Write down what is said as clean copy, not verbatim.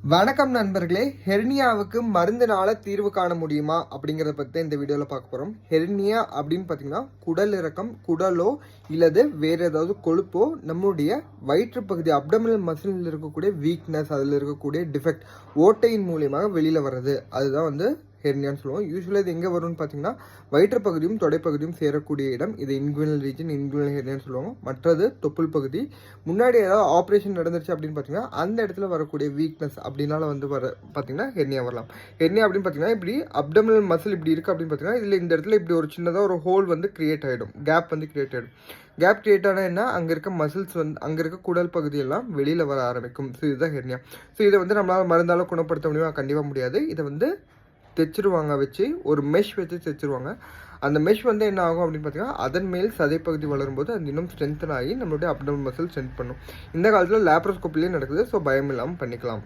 வணக்கம் நண்பர்களே. ஹெர்னியாவுக்கு மருந்துனால தீர்வு காண முடியுமா அப்படிங்கிறத பற்றி இந்த வீடியோவில் பார்க்க போகிறோம். ஹெர்னியா அப்படின்னு பார்த்தீங்கன்னா குடல் இறக்கம், குடலோ இல்லது வேறு ஏதாவது கொழுப்போ நம்முடைய வயிற்று பகுதி அப்டமினல் மசிலில் இருக்கக்கூடிய வீக்னஸ், அதில் இருக்கக்கூடிய டிஃபெக்ட் ஓட்டையின் மூலியமாக வெளியில் வர்றது, அதுதான் ஹெர்னியான்னு சொல்லுவோம். யூஸ்வலாக இது எங்கே வரும்னு பார்த்தீங்கன்னா வயிற்று பகுதியும் தொடைப்பகுதியும் சேரக்கூடிய இடம். இது இன்குவினல் ரீஜன், இன்குவினல் ஹெர்னியான்னு சொல்லுவாங்க. மற்றது தொப்புள் பகுதி. முன்னாடி ஏதாவது ஆப்ரேஷன் நடந்துருச்சு அப்படின்னு பார்த்தீங்கன்னா அந்த இடத்துல வரக்கூடிய வீக்னஸ் அப்படின்னால பார்த்தீங்கன்னா ஹெர்னியா வரலாம். ஹெர்னியா அப்படின்னு பார்த்தீங்கன்னா இப்படி அப்டமினல் மசில் இப்படி இருக்குது அப்படின்னு பார்த்தீங்கன்னா இதில் இந்த இடத்துல இப்படி ஒரு சின்னதாக ஒரு ஹோல் கிரியேட் ஆகிடும், கேப் கிரியேட் ஆகிடும். கேப் கிரியேட் ஆனால் என்ன, அங்கே இருக்க மசில்ஸ் அங்கே இருக்க குடல் பகுதியெல்லாம் வெளியில் வர ஆரம்பிக்கும். ஸோ இதுதான் ஹெர்னியா. ஸோ இதை நம்மளால் மருந்தால குணப்படுத்த முடியுமா? கண்டிப்பாக முடியாது. இதை தைச்சிருவாங்க, வச்சு ஒரு மெஷ் வச்சு தைச்சிருவாங்க. அந்த மெஷ் என்ன ஆகும் அப்படின்னு பார்த்தீங்கன்னா அதன் மேல் சதைப்பகுதி வளரும்போது அது இன்னும் ஸ்ட்ரென்தன் ஆகி நம்மளுடைய அப்டமினல் மசில் ஸ்ட்ரென்த் பண்ணும். இந்த காலத்தில் லேப்ரோஸ்கோப்பிலேயே நடக்குது. ஸோ பயம் இல்லாமல் பண்ணிக்கலாம்.